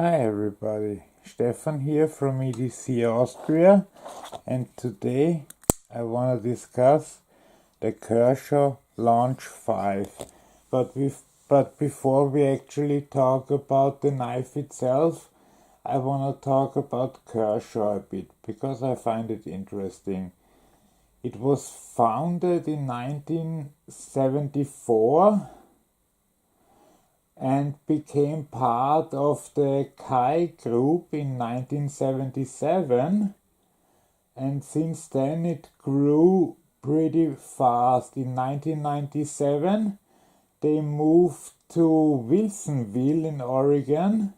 Hi everybody, Stefan here from EDC Austria, and today I want to discuss the Kershaw Launch 5. But before we actually talk about the knife itself, I want to talk about Kershaw a bit because I find it interesting. It was founded in 1974 and became part of the Kai Group in 1977, and since then it grew pretty fast. In 1997 they moved to Wilsonville in Oregon,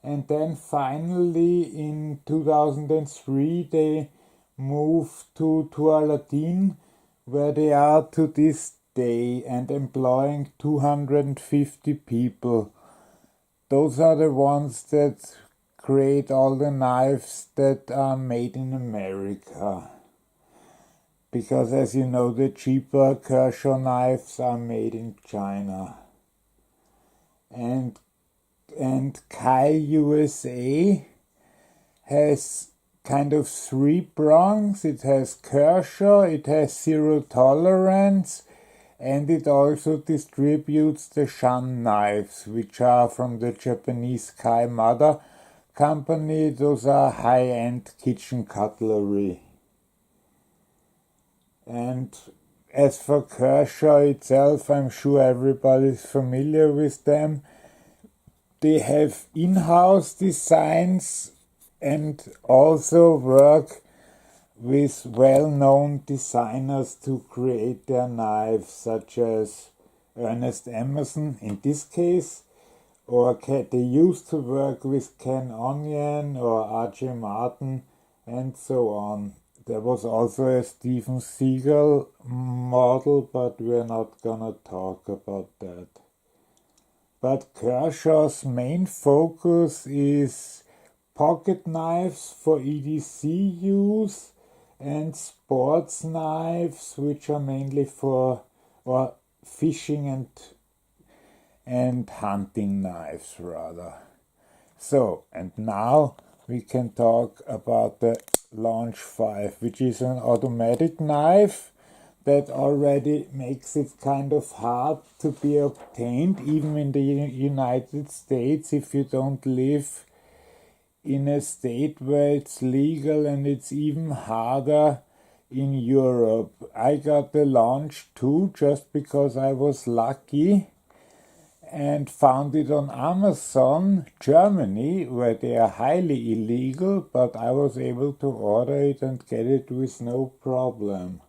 and then finally in 2003 they moved to Tualatin, where they are to this day and employing 250 people. Those are the ones that create all the knives that are made in America. Because as you know, the cheaper Kershaw knives are made in China. And Kai USA has kind of three prongs. It has Kershaw, it has zero tolerance, and it also distributes the Shan knives, which are from the Japanese Kai mother company. Those are high-end kitchen cutlery. And as for Kershaw itself, I'm sure everybody's familiar with them. They have in-house designs and also work with well-known designers to create their knives, such as Ernest Emerson in this case, or they used to work with Ken Onion or R.J. Martin and so on. There was also a Steven Seagal model, but we're not gonna talk about that. But Kershaw's main focus is pocket knives for EDC use and sports knives, which are mainly for fishing and hunting knives rather. So, and now we can talk about the Launch 5, which is an automatic knife that already makes it kind of hard to be obtained, even in the United States, if you don't live in a state where it's legal, and it's even harder in Europe. I got the Launch 2 just because I was lucky and found it on Amazon Germany, where they are highly illegal, but I was able to order it and get it with no problem.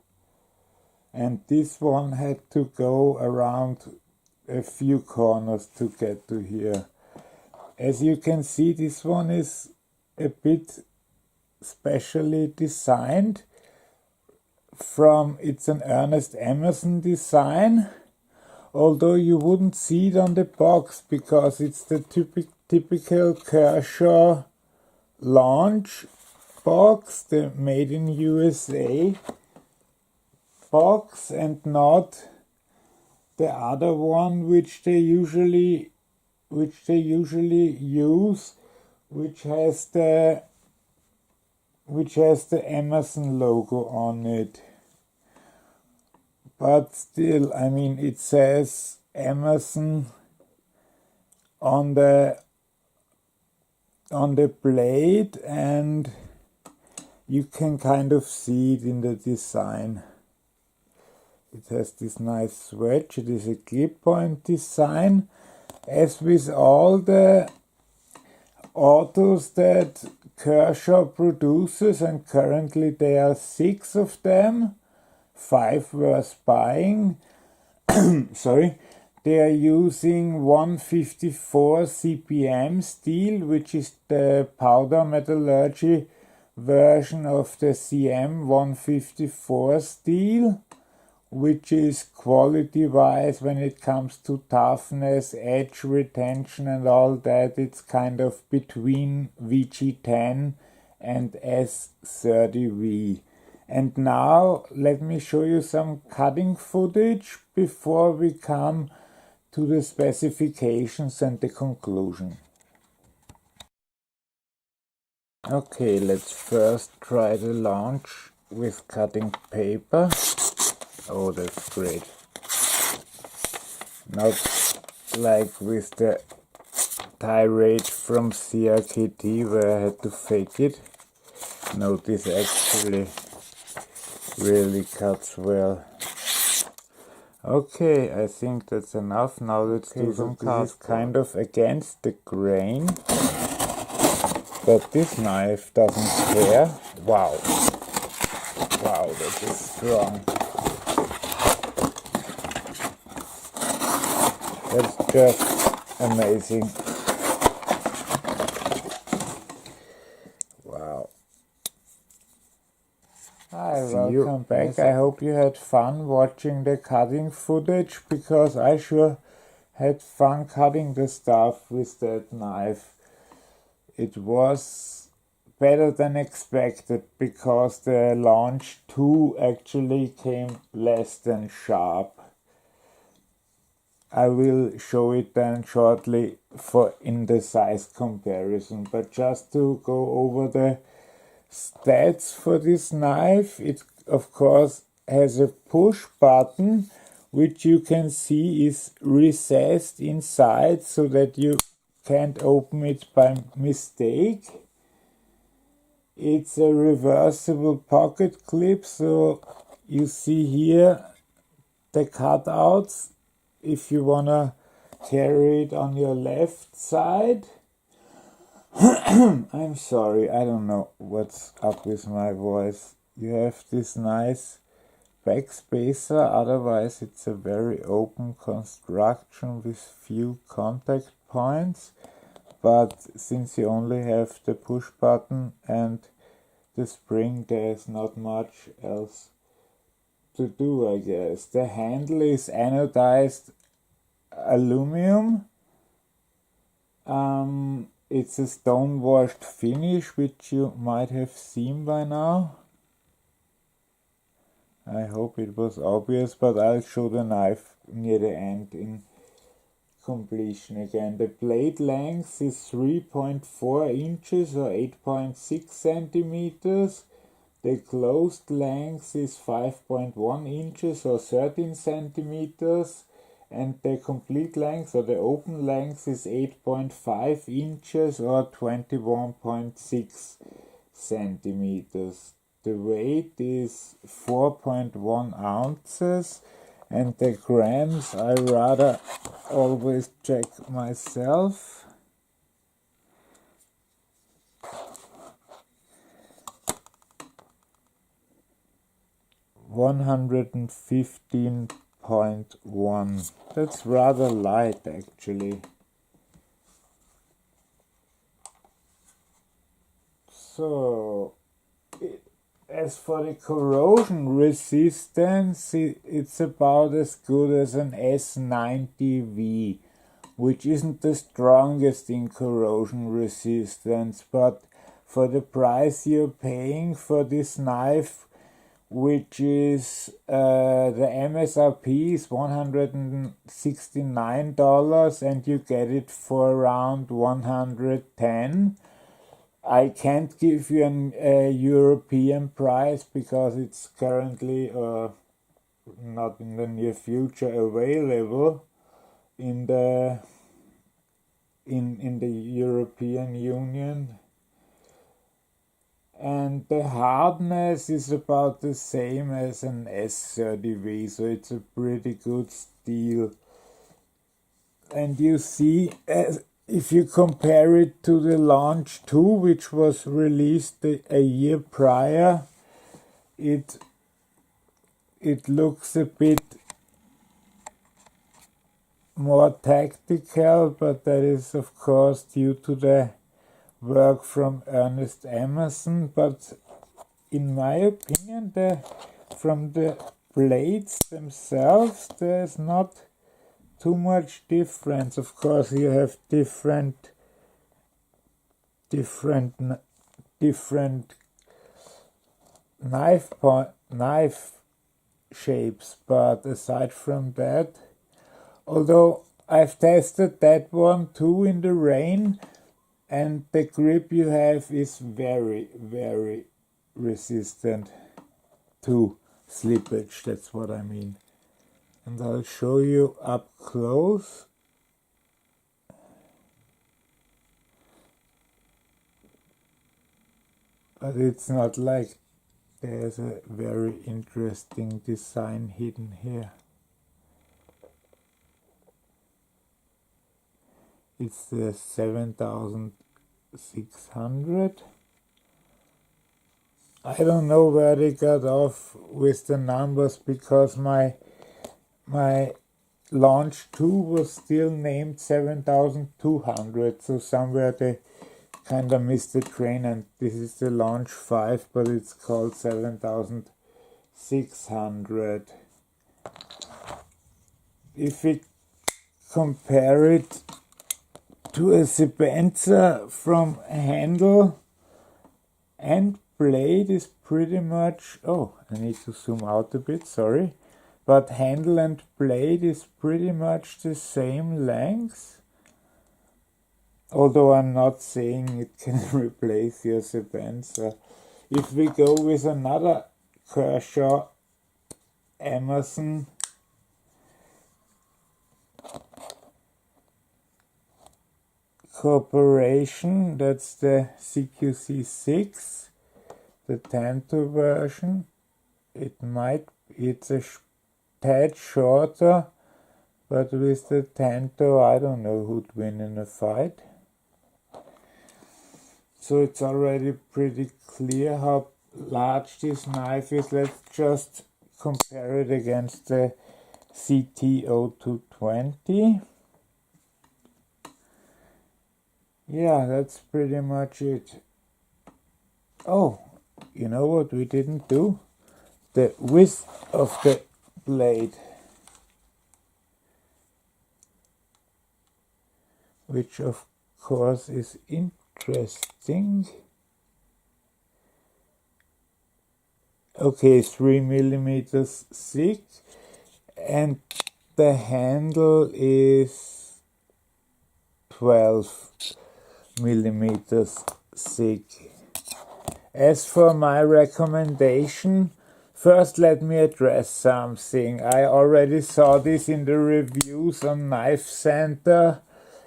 And this one had to go around a few corners to get to here. As you can see, this one is a bit specially designed. It's an Ernest Emerson design, although you wouldn't see it on the box because it's the typical Kershaw Launch box, the Made in USA box, and not the other one which they usually use, which has the Emerson logo on it. But still, I mean, it says Emerson on the blade, and you can kind of see it in the design. It has this nice switch. It is a clip point design. As with all the autos that Kershaw produces, and currently there are 6 of them, 5 worth buying, sorry, they are using 154 CPM steel, which is the powder metallurgy version of the CM 154 steel, which is quality-wise, when it comes to toughness, edge retention and all that, it's kind of between VG10 and S30V. And now let me show you some cutting footage before we come to the specifications and the conclusion. Okay, let's first try the launch with cutting paper. Oh, that's great. Not like with the tirade from CRKT where I had to fake it. No, this actually really cuts well. Okay, I think that's enough. Now let's do some cardboard. This is kind of against the grain, but this knife doesn't care. Wow. Wow, that is strong. That's just amazing. Wow. Hi, welcome back. I hope you had fun watching the cutting footage, because I sure had fun cutting the stuff with that knife. It was better than expected, because the Launch 2 actually came less than sharp. I will show it then shortly in the size comparison, but just to go over the stats for this knife, it of course has a push button, which you can see is recessed inside so that you can't open it by mistake. It's a reversible pocket clip, so you see here the cutouts if you wanna carry it on your left side. I'm sorry, I don't know what's up with my voice. You have this nice backspacer, otherwise it's a very open construction with few contact points, but since you only have the push button and the spring, there's not much else to do, I guess. The handle is anodized aluminum. It's a stone-washed finish, which you might have seen by now. I hope it was obvious, but I'll show the knife near the end in completion again. The blade length is 3.4 inches or 8.6 centimeters. The closed length is 5.1 inches or 13 centimeters. And the complete length or the open length is 8.5 inches or 21.6 centimeters. The weight is 4.1 ounces, and the grams I rather always check myself. $115.1. That's rather light, actually. So, as for the corrosion resistance, it's about as good as an S90V, which isn't the strongest in corrosion resistance, but for the price you're paying for this knife, which is the MSRP is $169 and you get it for around $110. I can't give you a European price because it's currently not in the near future available in the European Union. And the hardness is about the same as an S30V, so it's a pretty good steel. And you see, if you compare it to the Launch 2, which was released a year prior, it looks a bit more tactical, but that is of course due to the work from Ernest Emerson. But in my opinion, from the blades themselves, there's not too much difference. Of course, you have different knife shapes, but aside from that, although I've tested that one too in the rain, and the grip you have is very, very resistant to slippage, that's what I mean. And I'll show you up close. But it's not like there's a very interesting design hidden here. It's the 7600. I don't know where they got off with the numbers, because my Launch 2 was still named 7200, so somewhere they kind of missed the train, and this is the Launch 5, but it's called 7600. If we compare it to a sequencer from handle and blade, is pretty much, oh, I need to zoom out a bit, sorry, but handle and blade is pretty much the same length, although I'm not saying it can replace your sequencer. If we go with another Kershaw Emerson, Corporation, that's the CQC6, the Tanto version. It's a tad shorter, but with the Tanto, I don't know who'd win in a fight. So it's already pretty clear how large this knife is. Let's just compare it against the CT0220. Yeah, that's pretty much it. Oh, you know what we didn't do? The width of the blade, which of course is interesting. Okay, 3 millimeters thick, and the handle is 12 millimeters thick. As for my recommendation, first let me address something. I already saw this in the reviews on Knife Center,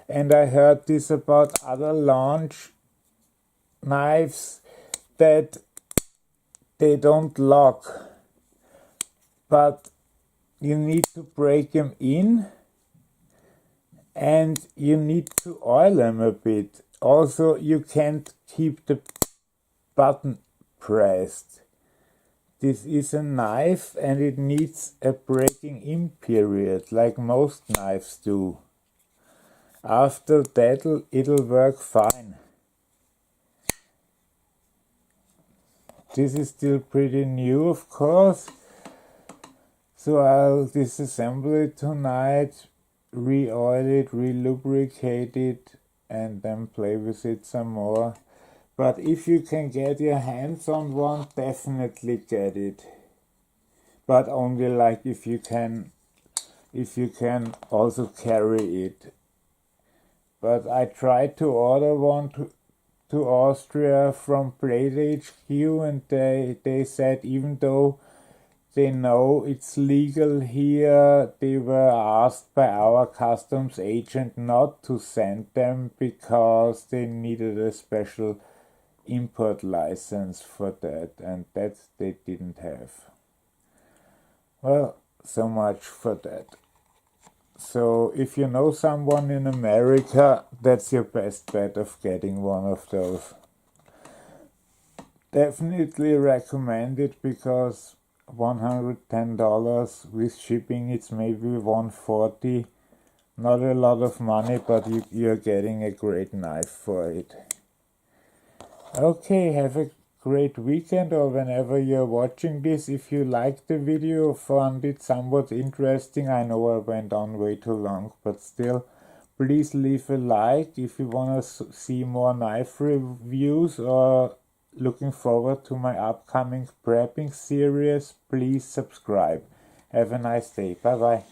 and I heard this about other Launch knives, that they don't lock, but you need to break them in and you need to oil them a bit. Also, you can't keep the button pressed. This is a knife and it needs a breaking in period, like most knives do. After that, it'll work fine. This is still pretty new, of course, so I'll disassemble it tonight, re-oil it, re-lubricate it, and then play with it some more. But if you can get your hands on one, definitely get it. But only like if you can also carry it. But I tried to order one to Austria from Blade HQ, and they said even though they know it's legal here, they were asked by our customs agent not to send them because they needed a special import license for that, and that they didn't have. Well, so much for that. So if you know someone in America, that's your best bet of getting one of those. Definitely recommend it, because $110 with shipping, it's maybe $140. Not a lot of money, but you're getting a great knife for it. Okay, have a great weekend, or whenever you're watching this. If you liked the video, found it somewhat interesting, I know I went on way too long, but still, please leave a like. If you want to see more knife reviews or looking forward to my upcoming prepping series, please subscribe. Have a nice day. Bye bye.